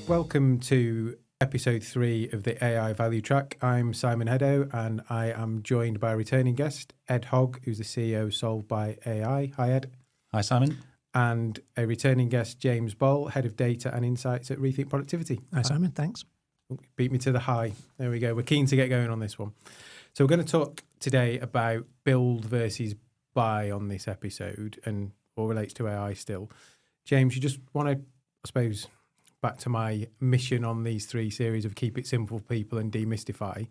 Welcome to episode 3 of the AI Value Track. I'm Simon Heddo, and I am joined by a returning guest, Ed Hogg, who's the CEO of SolvedBy.AI. Hi, Ed. Hi, Simon. And a returning guest, James Bolle, Head of Data and Insights at ReThink Productivity. Hi, Simon. Thanks. Beat me to the high. There we go. We're keen to get going on this one. So we're going to talk today about build versus buy on this episode, and all relates to AI still. James, you just want to, I suppose, back to my mission on these 3 series of keep it simple for people and demystify.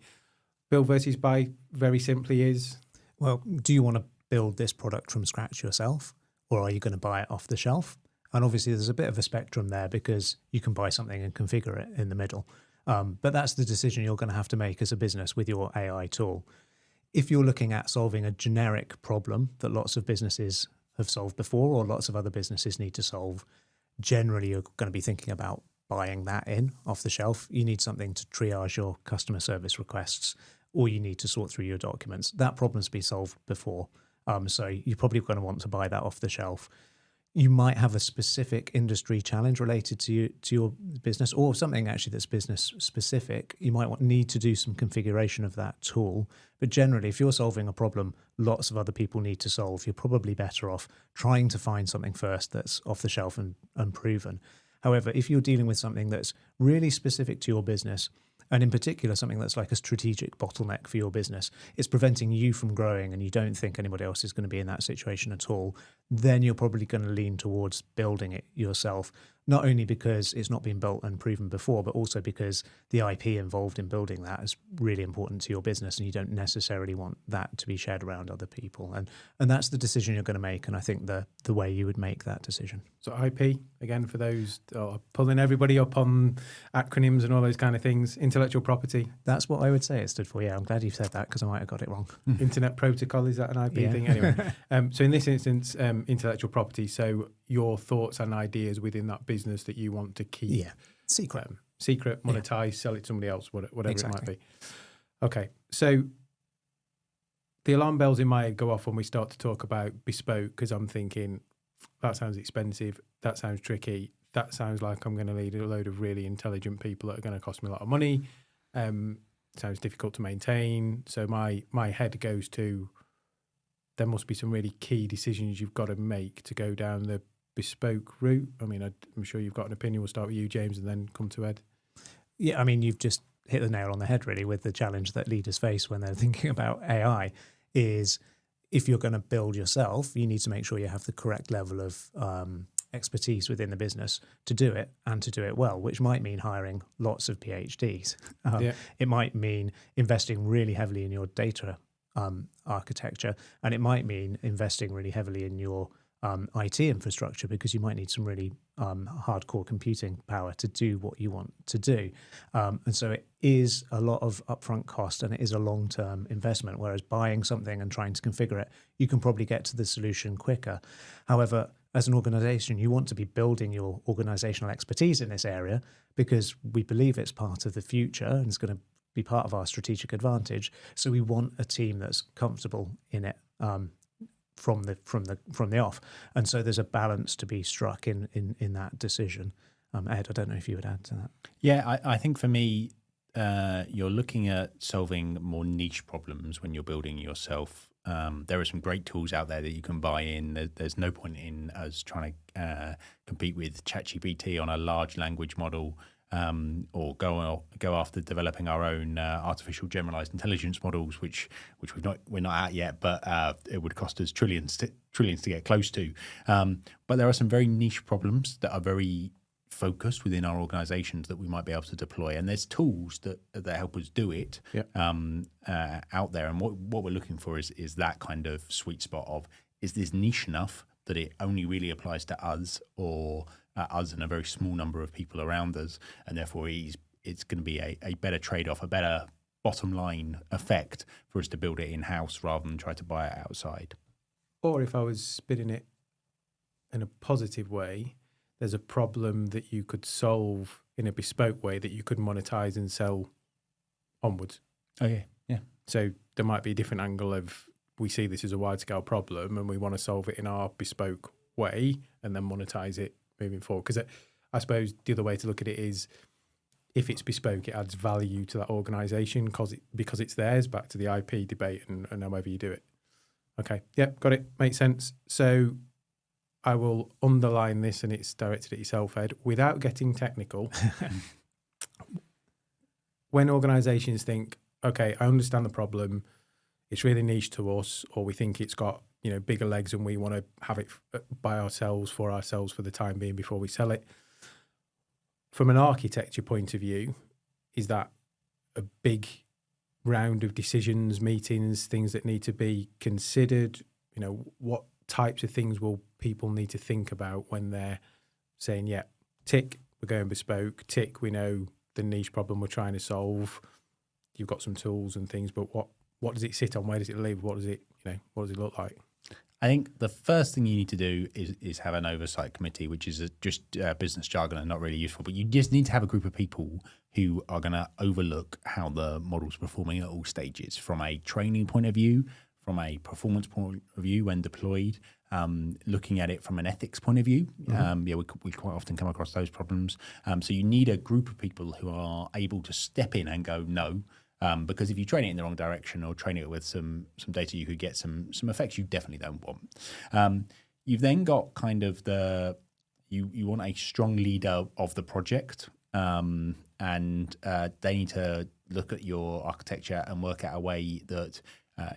Build versus buy very simply is? Well, do you want to build this product from scratch yourself, or are you going to buy it off the shelf? And obviously there's a bit of a spectrum there because you can buy something and configure it in the middle. But that's the decision you're going to have to make as a business with your AI tool. If you're looking at solving a generic problem that lots of businesses have solved before or lots of other businesses need to solve, generally you're going to be thinking about buying that in off the shelf. You need something to triage your customer service requests, or you need to sort through your documents. That problem's been solved before. So you're probably going to want to buy that off the shelf. You might have a specific industry challenge related to your business, or something actually that's business specific. You might need to do some configuration of that tool. But generally, if you're solving a problem lots of other people need to solve, you're probably better off trying to find something first that's off the shelf and proven. However, if you're dealing with something that's really specific to your business, and in particular something that's like a strategic bottleneck for your business, it's preventing you from growing and you don't think anybody else is going to be in that situation at all, then you're probably going to lean towards building it yourself, not only because it's not been built and proven before, but also because the IP involved in building that is really important to your business and you don't necessarily want that to be shared around other people. And that's the decision you're going to make, and I think the way you would make that decision. So IP, again, for those pulling everybody up on acronyms and all those kind of things, intellectual property. That's what I would say it stood for. Yeah, I'm glad you said that because I might have got it wrong. Internet protocol, is that an IP thing? Anyway, so in this instance, intellectual property. So your thoughts and ideas within that business that you want to keep. Yeah, secret. Monetize, sell it to somebody else, whatever Exactly. It might be. Okay, so the alarm bells in my head go off when we start to talk about bespoke, because I'm thinking, that sounds expensive, that sounds tricky, that sounds like I'm going to lead a load of really intelligent people that are going to cost me a lot of money. Sounds difficult to maintain. So my head goes to, there must be some really key decisions you've got to make to go down the bespoke route. I mean, I'm sure you've got an opinion. We'll start with you, James, and then come to Ed. Yeah, I mean, you've just hit the nail on the head, really, with the challenge that leaders face when they're thinking about AI is if you're going to build yourself, you need to make sure you have the correct level of expertise within the business to do it and to do it well, which might mean hiring lots of PhDs. It might mean investing really heavily in your data architecture, and it might mean investing really heavily in your IT infrastructure, because you might need some really hardcore computing power to do what you want to do. And so it is a lot of upfront cost and it is a long-term investment, whereas buying something and trying to configure it, you can probably get to the solution quicker. However, as an organization, you want to be building your organizational expertise in this area because we believe it's part of the future and it's going to be part of our strategic advantage. So we want a team that's comfortable in it from the off, and so there's a balance to be struck in that decision. Ed, I don't know if you would add to that. Yeah, I think for me, you're looking at solving more niche problems when you're building yourself. There are some great tools out there that you can buy in. There's no point in us trying to compete with ChatGPT on a large language model. Or go after developing our own artificial generalized intelligence models, which we're not at yet, but it would cost us trillions to get close to. But there are some very niche problems that are very focused within our organizations that we might be able to deploy, and there's tools that help us do it out there. And what we're looking for is that kind of sweet spot of, is this niche enough that it only really applies to us, or us and a very small number of people around us, and therefore it's going to be a better trade-off, a better bottom line effect for us to build it in-house rather than try to buy it outside. Or if I was spinning it in a positive way, there's a problem that you could solve in a bespoke way that you could monetize and sell onwards. Oh, yeah. So there might be a different angle of, we see this as a wide-scale problem and we want to solve it in our bespoke way and then monetize it moving forward. Because I suppose the other way to look at it is, if it's bespoke, it adds value to that organisation because it's theirs, back to the IP debate and however you do it. Okay, yep, got it, makes sense. So I will underline this, and it's directed at yourself, Ed, without getting technical. When organisations think, okay, I understand the problem, it's really niche to us, or we think it's got bigger legs and we want to have it by ourselves, for the time being before we sell it. From an architecture point of view, is that a big round of decisions, meetings, things that need to be considered? What types of things will people need to think about when they're saying, yeah, tick, we're going bespoke, tick, we know the niche problem we're trying to solve, you've got some tools and things, but what does it sit on? Where does it live? What does it look like? I think the first thing you need to do is have an oversight committee, which is just business jargon and not really useful. But you just need to have a group of people who are going to overlook how the model's performing at all stages, from a training point of view, from a performance point of view when deployed, looking at it from an ethics point of view. We quite often come across those problems. So you need a group of people who are able to step in and go, no. Because if you train it in the wrong direction or train it with some data, you could get some effects you definitely don't want. You've then got kind of you want a strong leader of the project, and they need to look at your architecture and work out a way that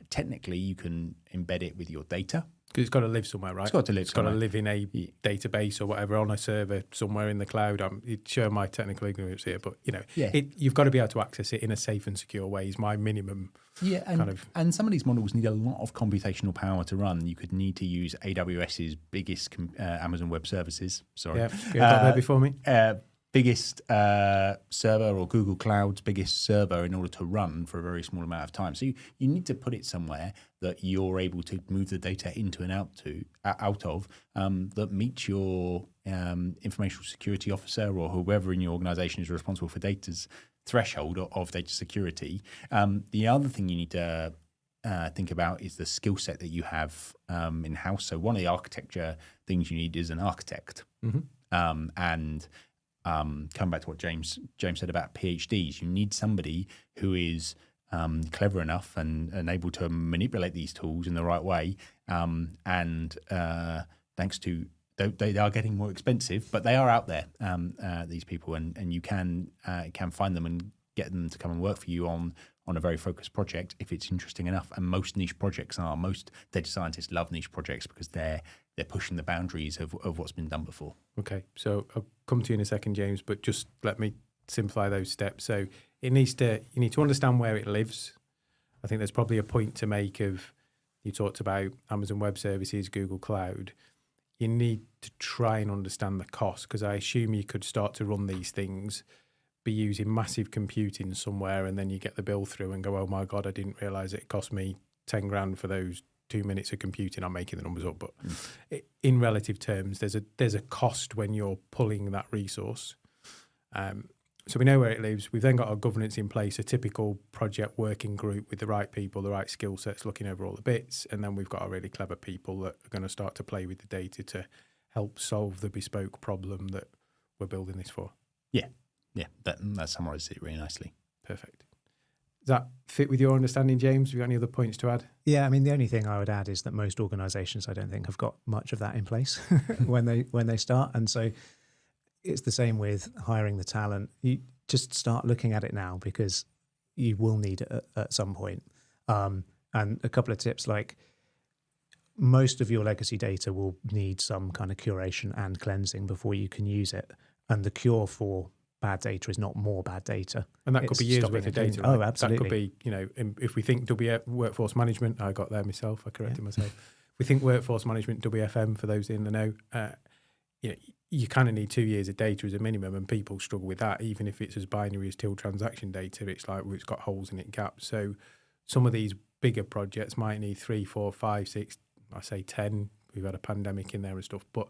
technically you can embed it with your data. Because it's got to live somewhere, right? It's got to live somewhere. Got to live in a database or whatever, on a server somewhere in the cloud. I'm sure my technical ignorance here, but you've got to be able to access it in a safe and secure way is my minimum. Yeah, and some of these models need a lot of computational power to run. You could need to use AWS's biggest Amazon Web Services. Sorry, you got there before me. Biggest server, or Google Cloud's biggest server, in order to run for a very small amount of time. So you need to put it somewhere that you're able to move the data into and out of that meets your information security officer or whoever in your organization is responsible for data's threshold of data security. The other thing you need to think about is the skill set that you have in-house. So one of the architecture things you need is an architect. Coming back to what James said about PhDs, you need somebody who is clever enough and able to manipulate these tools in the right way. Thanks to they are getting more expensive, but they are out there. These people, and you can find them and get them to come and work for you on a very focused project if it's interesting enough. And most niche projects are. Most data scientists love niche projects because they're pushing the boundaries of what's been done before. Okay, so I'll come to you in a second, James, but just let me simplify those steps. So you need to understand where it lives. I think there's probably a point to make of, you talked about Amazon Web Services, Google Cloud. You need to try and understand the cost, because I assume you could start to run these things, be using massive computing somewhere, and then you get the bill through and go, oh my God, I didn't realise it cost me 10 grand for those 2 minutes of computing. I'm making the numbers up, but in relative terms, there's a cost when you're pulling that resource. So we know where it lives. We've then got our governance in place, a typical project working group with the right people, the right skill sets, looking over all the bits. And then we've got our really clever people that are going to start to play with the data to help solve the bespoke problem that we're building this for. Yeah. That summarizes it really nicely. Perfect. Does that fit with your understanding, James? Have you got any other points to add? Yeah, I mean, the only thing I would add is that most organisations, I don't think, have got much of that in place when they start. And so it's the same with hiring the talent. You just start looking at it now, because you will need it at some point. And a couple of tips, like most of your legacy data will need some kind of curation and cleansing before you can use it. And the cure for bad data is not more bad data. And that could be years worth of data. Right? Oh, absolutely. That could be, if we think workforce management, I got there myself, I corrected myself. If we think workforce management, WFM, for those in the know, you kind of need 2 years of data as a minimum, and people struggle with that. Even if it's as binary as till transaction data, it's like, well, it's got holes in it, gaps. So some of these bigger projects might need 3, 4, 5, 6, I say 10. We've had a pandemic in there and stuff, but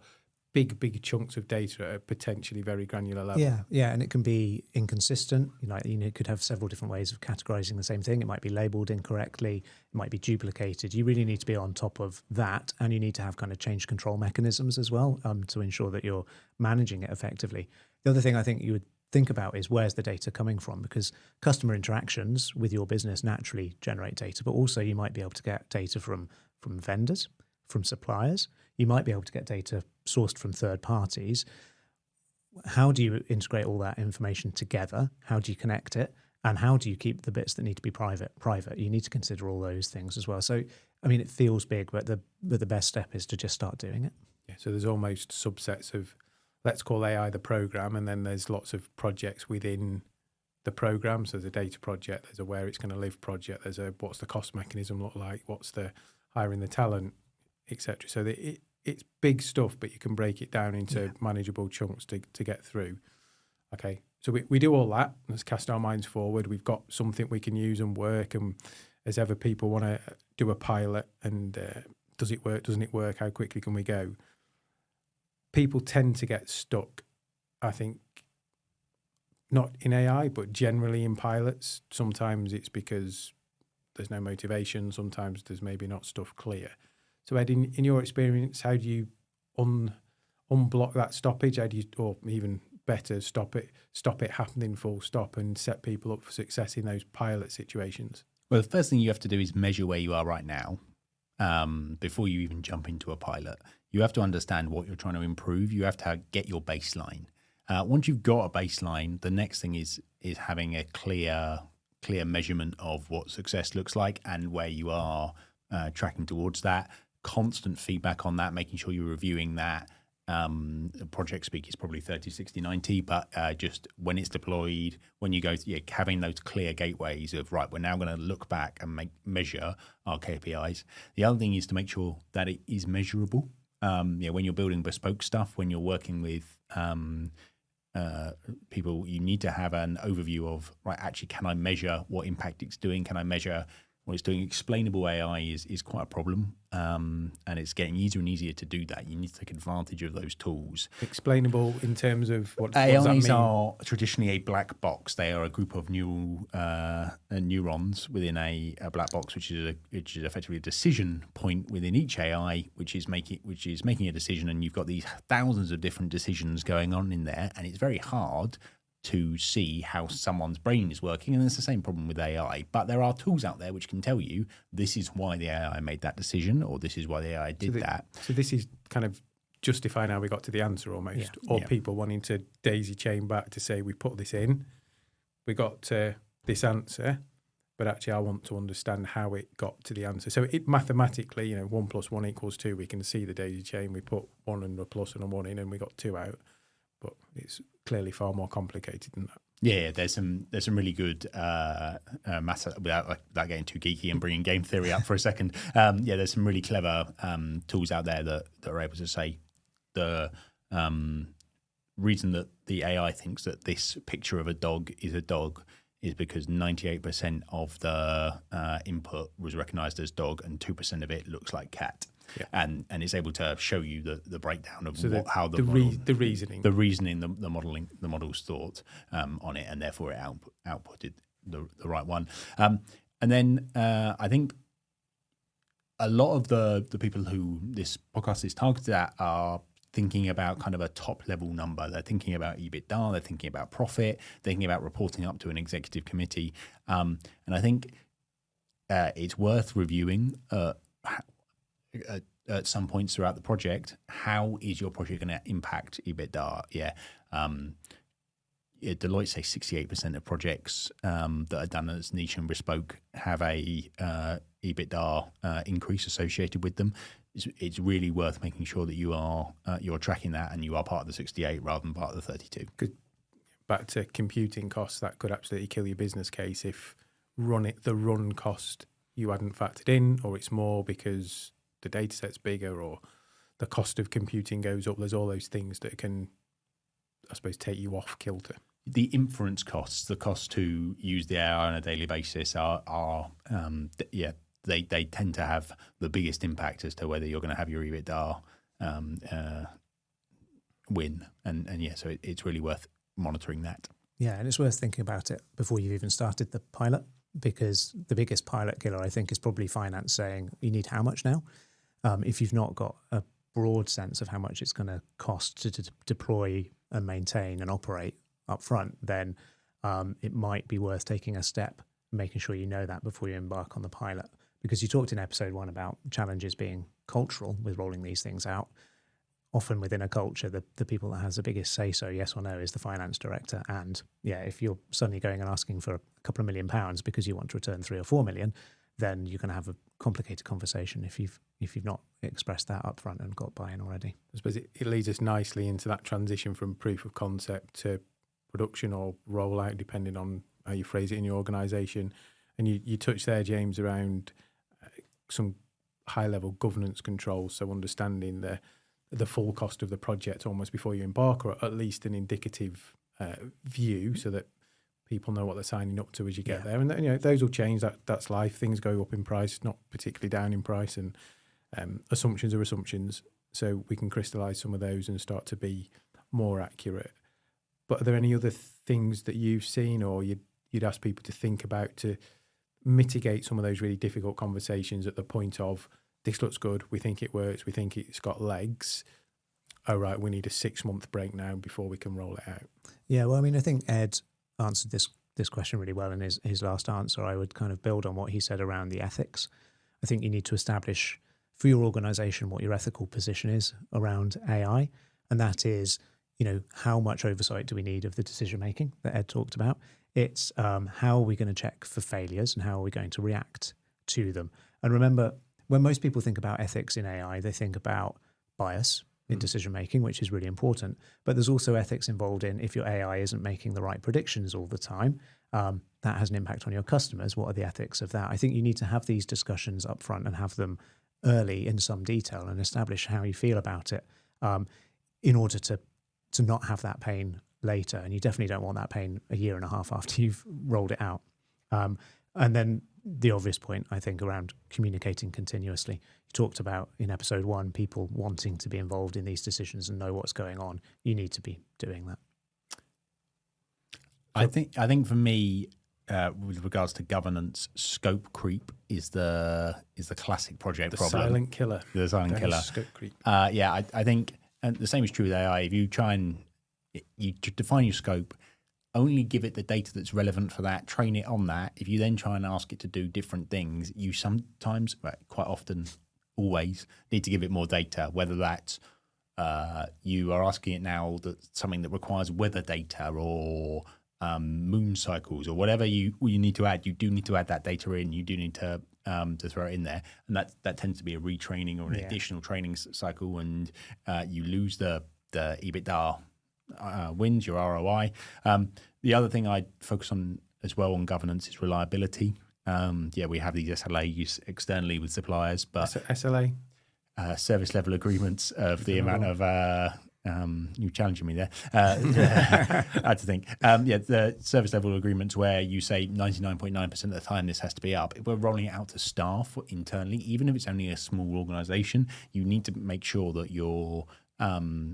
big chunks of data at a potentially very granular level. Yeah, and it can be inconsistent. You could have several different ways of categorizing the same thing. It might be labeled incorrectly. It might be duplicated. You really need to be on top of that, and you need to have kind of change control mechanisms as well to ensure that you're managing it effectively. The other thing I think you would think about is where's the data coming from, because customer interactions with your business naturally generate data, but also you might be able to get data from vendors, from suppliers. You might be able to get data sourced from third parties. How do you integrate all that information together? How do you connect it? And how do you keep the bits that need to be private? You need to consider all those things as well. So, I mean, it feels big, but the best step is to just start doing it. Yeah, so there's almost subsets of, let's call AI the program, and then there's lots of projects within the program. So there's a data project, there's a where it's going to live project, there's a what's the cost mechanism look like, what's the hiring the talent, etc. So it's big stuff, but you can break it down into manageable chunks to get through. Okay, so we do all that. Let's cast our minds forward. We've got something we can use and work. And as ever, people want to do a pilot and does it work? Doesn't it work? How quickly can we go? People tend to get stuck, I think, not in AI, but generally in pilots. Sometimes it's because there's no motivation. Sometimes there's maybe not stuff clear. So Ed, in your experience, how do you unblock that stoppage? How do you, or even better, stop it happening full stop and set people up for success in those pilot situations? Well, the first thing you have to do is measure where you are right now before you even jump into a pilot. You have to understand what you're trying to improve. You have to get your baseline. Once you've got a baseline, the next thing is having a clear measurement of what success looks like and where you are tracking towards that. Constant feedback on that, making sure you're reviewing that. Project speak is probably 30, 60, 90, but just when it's deployed, when you go, having those clear gateways of, right, we're now going to look back and measure our KPIs. The other thing is to make sure that it is measurable. When you're building bespoke stuff, when you're working with people, you need to have an overview of, right, actually, can I measure what impact it's doing? Can I measure what it's doing? Explainable AI is quite a problem, and it's getting easier and easier to do that. You need to take advantage of those tools. Explainable in terms of what does that AIs mean? are traditionally a black box. They are a group of neurons within a black box, which is effectively a decision point within each AI, which is making a decision, and you've got these thousands of different decisions going on in there, and it's very hard to see how someone's brain is working. And it's the same problem with AI. But there are tools out there which can tell you this is why the AI made that decision, or this is why the AI did that. So this is kind of justifying how we got to the answer almost, or people wanting to daisy chain back to say, we put this in, we got to this answer, but actually I want to understand how it got to the answer. So it mathematically, 1 + 1 = 2, we can see the daisy chain, we put 1 and a plus and a 1 in and we got 2 out. But it's clearly far more complicated than that. Yeah, there's some really good maths without getting too geeky and bringing game theory up for a second. There's some really clever tools out there that are able to say the reason that the AI thinks that this picture of a dog is a dog is because 98% of the input was recognized as dog and 2% of it looks like cat. Yeah. And it's able to show you the breakdown of how the reasoning, the modeling, the model's thought on it, and therefore it outputted the right one. And then I think a lot of the people who this podcast is targeted at are thinking about kind of a top level number. They're thinking about EBITDA, they're thinking about profit, they're thinking about reporting up to an executive committee. And I think it's worth reviewing at some points throughout the project, how is your project going to impact EBITDA? Deloitte say 68% of projects that are done as niche and bespoke have a EBITDA increase associated with them. It's really worth making sure that you're tracking that and you are part of the 68 rather than part of the 32. Back to computing costs, that could absolutely kill your business case if the run cost you hadn't factored in, or it's more because the data set's bigger, or the cost of computing goes up. There's all those things that can, I suppose, take you off kilter. The inference costs, the cost to use the AI on a daily basis they tend to have the biggest impact as to whether you're going to have your EBITDA win. And yeah, so it's really worth monitoring that. Yeah, and it's worth thinking about it before you've even started the pilot, because the biggest pilot killer, I think, is probably finance saying, you need how much now? If you've not got a broad sense of how much it's going to cost to deploy and maintain and operate up front, then it might be worth taking a step, making sure you know that before you embark on the pilot. Because you talked in episode 1 about challenges being cultural with rolling these things out. Often within a culture, the people that has the biggest say-so, yes or no, is the finance director. And yeah, if you're suddenly going and asking for a couple of £1 million because you want to return 3 or 4 million, then you're going to have a complicated conversation if you've not expressed that up front and got buy-in already. I suppose it leads us nicely into that transition from proof of concept to production or rollout, depending on how you phrase it in your organisation. And you touched there, James, around some high-level governance controls, so understanding the full cost of the project almost before you embark, or at least an indicative view, so that people know what they're signing up to as you get there. And those will change. That's life. Things go up in price, not particularly down in price, and assumptions are assumptions. So we can crystallise some of those and start to be more accurate. But are there any other things that you've seen, or you'd ask people to think about to mitigate some of those really difficult conversations at the point of, this looks good, we think it works, we think it's got legs. Oh, right, we need a 6-month break now before we can roll it out. Yeah, well, I mean, I think Ed answered this question really well in his last answer. I would kind of build on what he said around the ethics. I think you need to establish for your organization what your ethical position is around AI. And that is, how much oversight do we need of the decision making that Ed talked about? It's how are we going to check for failures and how are we going to react to them? And remember, when most people think about ethics in AI, they think about bias in decision making, which is really important. But there's also ethics involved in, if your AI isn't making the right predictions all the time, that has an impact on your customers. What are the ethics of that? I think you need to have these discussions up front and have them early in some detail and establish how you feel about it in order to not have that pain later. And you definitely don't want that pain a year and a half after you've rolled it out. And then the obvious point, I think, around communicating continuously. You talked about in episode 1, people wanting to be involved in these decisions and know what's going on. You need to be doing that. I think for me, with regards to governance, scope creep is the classic project problem. Silent killer. The silent killer. Scope creep. I think, and the same is true with AI. If you try and you define your scope, only give it the data that's relevant for that, train it on that. If you then try and ask it to do different things, you sometimes, quite often, always need to give it more data, whether that's you are asking it now that something that requires weather data or moon cycles or whatever you need to add. You do need to add that data in. You do need to throw it in there, and that tends to be a retraining or an additional training cycle, and you lose the EBITDA wins, your ROI. The other thing I'd focus on as well on governance is reliability. We have these SLAs externally with suppliers, but SLA? Service level agreements of the amount of you challenging me there. I had to think. The service level agreements where you say 99.9% of the time this has to be up. If we're rolling it out to staff internally, even if it's only a small organisation, you need to make sure that you're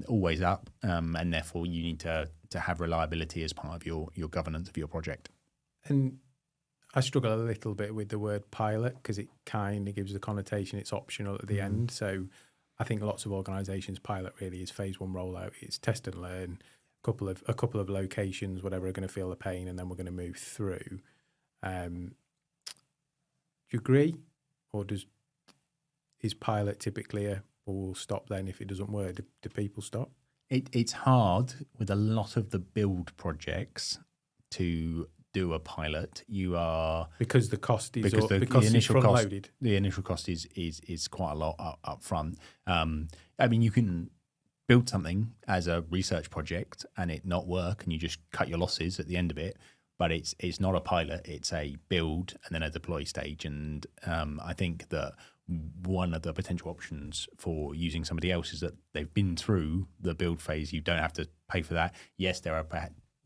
always up, and therefore you need to have reliability as part of your governance of your project. And I struggle a little bit with the word pilot because it kind of gives the connotation it's optional at the end. So I think lots of organisations, pilot really is phase 1 rollout. It's test and learn, a couple of locations, whatever are going to feel the pain, and then we're going to move through. Do you agree, or is pilot typically we'll stop then if it doesn't work? Do people stop? It's hard with a lot of the build projects to do a pilot. You are because the cost is because the initial front cost loaded. The initial cost is quite a lot up front. I mean, you can build something as a research project and it not work, and you just cut your losses at the end of it. But it's not a pilot; it's a build and then a deploy stage. And I think that one of the potential options for using somebody else is that they've been through the build phase. You don't have to pay for that. Yes, there are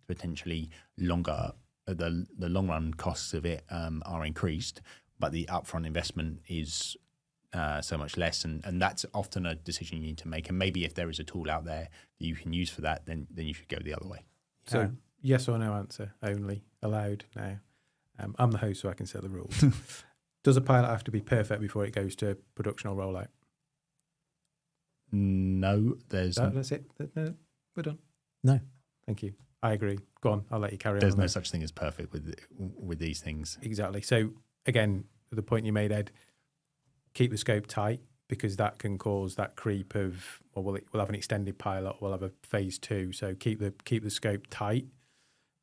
potentially longer. The long run costs of it are increased, but the upfront investment is so much less, and that's often a decision you need to make. And maybe if there is a tool out there that you can use for that, then you should go the other way. So yes or no answer only allowed now. I'm the host, so I can set the rules. Does a pilot have to be perfect before it goes to production or rollout? No, That's it. No, we're done. No. Thank you. I agree. Go on. I'll let you carry on. There's no such thing as perfect with these things. Exactly. So again, the point you made, Ed, keep the scope tight, because that can cause that creep of, well, we'll have an extended pilot, we'll have a phase 2. So keep the scope tight.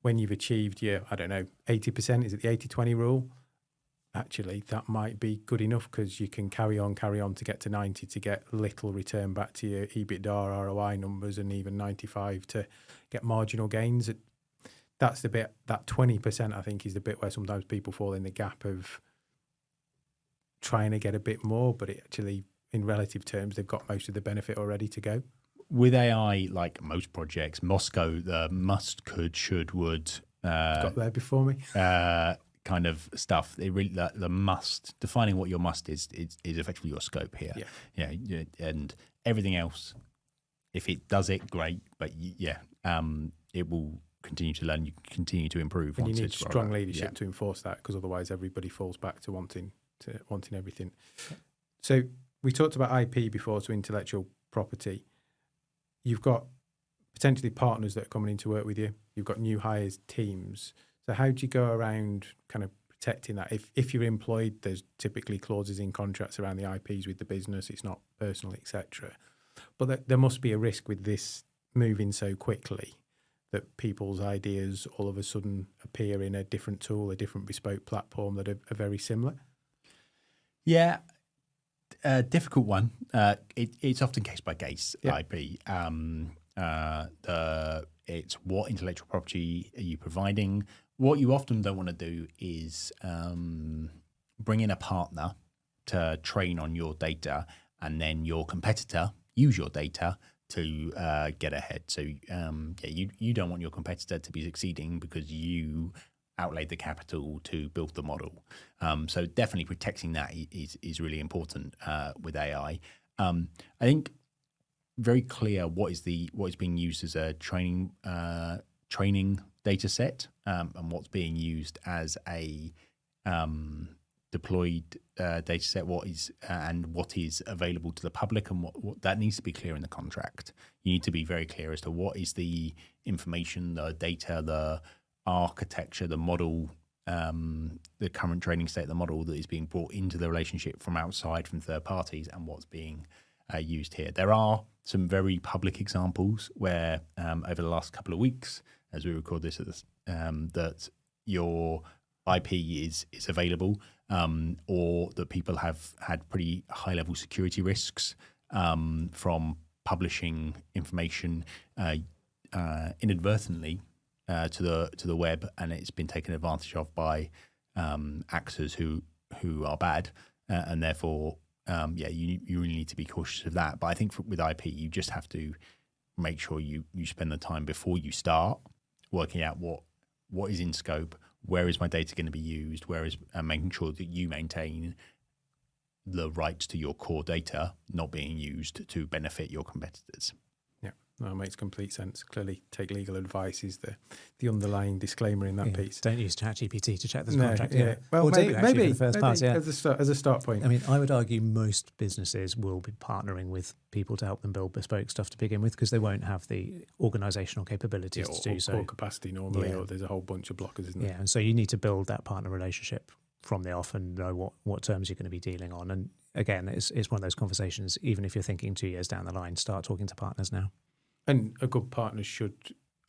When you've achieved your, 80%, is it the 80-20 rule? Actually, that might be good enough, because you can carry on to get to 90 to get little return back to your EBITDA, ROI numbers, and even 95 to get marginal gains. That's the bit, that 20%, I think, is the bit where sometimes people fall in the gap of trying to get a bit more, but it actually, in relative terms, they've got most of the benefit already to go. With AI, like most projects, Moscow, the must, could, should, would. Got there before me. Kind of stuff. They really the must, defining what your must is effectively your scope here. Yeah, and everything else, if it does it, great. But it will continue to learn. You continue to improve. And you need strong leadership to enforce that, because otherwise everybody falls back to wanting everything. So we talked about IP before, so intellectual property. You've got potentially partners that are coming in to work with you. You've got new hires, teams. So how do you go around kind of protecting that? If you're employed, there's typically clauses in contracts around the IPs with the business. It's not personal, etc. But there must be a risk with this moving so quickly that people's ideas all of a sudden appear in a different tool, a different bespoke platform that are very similar. Yeah, difficult one. It's often case by case IP. It's what intellectual property are you providing? What you often don't want to do is bring in a partner to train on your data, and then your competitor use your data to get ahead. So you don't want your competitor to be succeeding because you outlaid the capital to build the model. So definitely protecting that is really important with AI. I think very clear what is being used as a training data set, and what's being used as a deployed data set, what is available to the public, and what that needs to be clear in the contract. You need to be very clear as to what is the information, the data, the architecture, the model, the current training state of the model that is being brought into the relationship from outside, from third parties, and what's being used here. There are some very public examples where over the last couple of weeks, as we record this, that your IP is available, or that people have had pretty high-level security risks from publishing information inadvertently to the web, and it's been taken advantage of by actors who are bad, and therefore, you really need to be cautious of that. But I think with IP, you just have to make sure you spend the time before you start working out what is in scope, where is my data going to be used, where is making sure that you maintain the rights to your core data not being used to benefit your competitors. Yeah, that makes complete sense. Clearly, take legal advice is the underlying disclaimer in that piece. Don't use ChatGPT to check this contract. Well, maybe for the first part, as a start point. I mean, I would argue most businesses will be partnering with people to help them build bespoke stuff to begin with, because they won't have the organizational capabilities to do so. Or capacity normally, or there's a whole bunch of blockers, isn't there? Yeah, and so you need to build that partner relationship from the off and know what terms you're going to be dealing on. And again, it's one of those conversations, even if you're thinking 2 years down the line, start talking to partners now. And a good partner should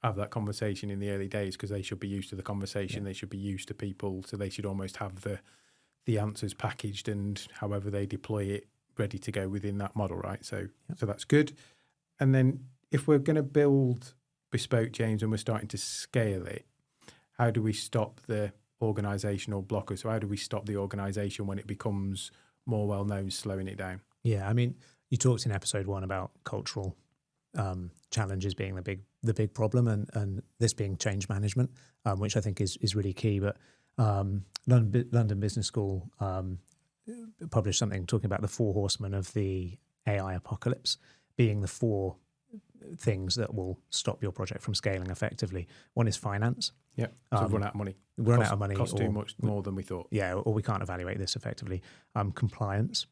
have that conversation in the early days, because they should be used to the conversation. They should be used to people, so they should almost have the answers packaged and however they deploy it ready to go within that model, right? So that's good. And then if we're going to build bespoke, James, and we're starting to scale it, how do we stop the organizational blockers? So how do we stop the organization when it becomes more well-known, slowing it down? Yeah, I mean, you talked in episode 1 about cultural challenges being the big problem, and this being change management, which I think is really key. But London Business School published something talking about the 4 horsemen of the AI apocalypse being the 4 things that will stop your project from scaling effectively. One is finance. Yeah, so run out of money. Run out of money. Cost too much more than we thought. Yeah, or we can't evaluate this effectively. Compliance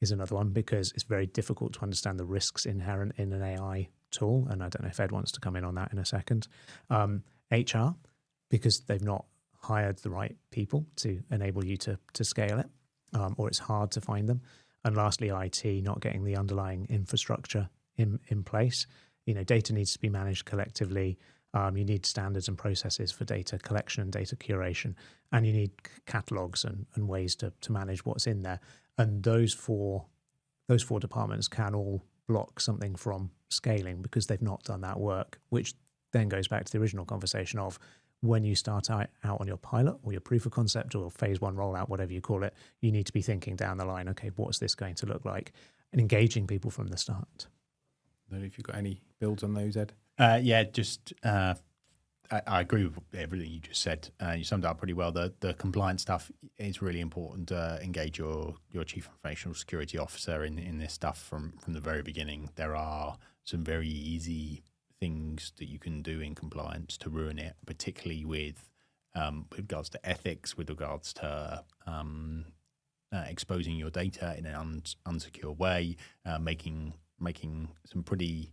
is another one, because it's very difficult to understand the risks inherent in an AI tool. And I don't know if Ed wants to come in on that in a second. HR, because they've not hired the right people to enable you to scale it, or it's hard to find them. And lastly, IT, not getting the underlying infrastructure in place. Data needs to be managed collectively. You need standards and processes for data collection and data curation, and you need catalogs and ways to manage what's in there. And those four departments can all block something from scaling because they've not done that work, which then goes back to the original conversation of when you start out on your pilot or your proof of concept or phase 1 rollout, whatever you call it, you need to be thinking down the line, okay, what's this going to look like? And engaging people from the start. I don't know if you've got any builds on those, Ed. I agree with everything you just said. You summed it up pretty well. The compliance stuff is really important. Engage your chief information security officer in this stuff from the very beginning. There are some very easy things that you can do in compliance to ruin it, particularly with regards to ethics, with regards to exposing your data in an unsecure way, making some pretty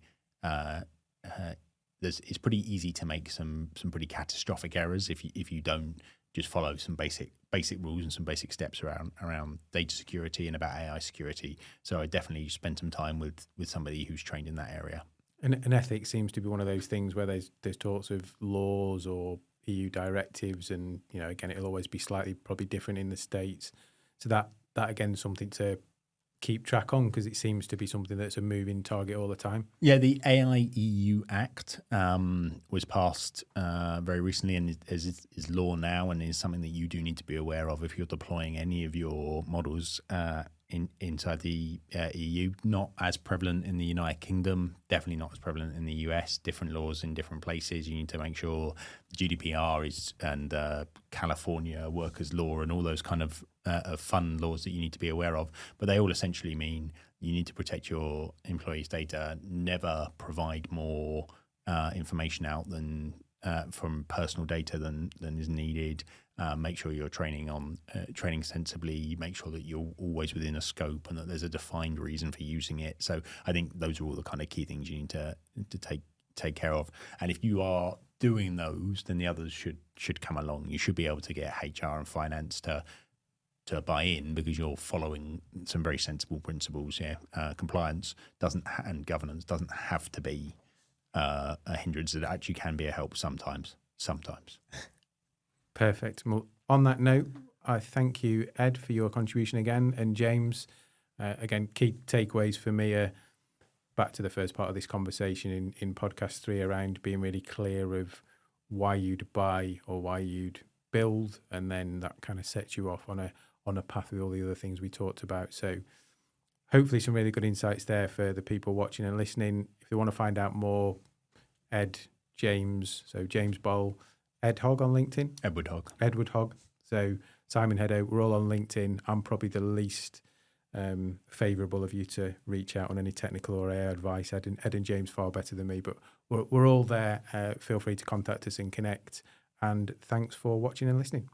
it's pretty easy to make some pretty catastrophic errors if you don't just follow some basic rules and some basic steps around data security and about AI security. So I definitely spend some time with somebody who's trained in that area. And ethics seems to be one of those things where there's talks of laws or EU directives, and again, it'll always be slightly probably different in the States. So that again is something to keep track on, because it seems to be something that's a moving target all the time. Yeah, the AI EU Act was passed very recently and is law now, and is something that you do need to be aware of if you're deploying any of your models inside the EU. Not as prevalent in the United Kingdom, definitely not as prevalent in the US. Different laws in different places. You need to make sure GDPR and California workers' law and all those kind of fun laws that you need to be aware of. But they all essentially mean you need to protect your employees' data, never provide more information out than from personal data than is needed. Make sure you're training sensibly. Make sure that you're always within a scope and that there's a defined reason for using it. So I think those are all the kind of key things you need to take care of. And if you are doing those, then the others should come along. You should be able to get HR and finance to buy in, because you're following some very sensible principles. Compliance and governance doesn't have to be a hindrance. It actually can be a help sometimes. Perfect. Well, on that note, I thank you, Ed, for your contribution again, and James. Again, key takeaways for me are back to the first part of this conversation in podcast 3 around being really clear of why you'd buy or why you'd build, and then that kind of sets you off on a path with all the other things we talked about. So hopefully some really good insights there for the people watching and listening. If they want to find out more, Ed, James, so James Bolle, Ed Hogg on LinkedIn. Edward Hogg. So Simon Heddo, we're all on LinkedIn. I'm probably the least favourable of you to reach out on any technical or AI advice. Ed and James far better than me, but we're all there. Feel free to contact us and connect. And thanks for watching and listening.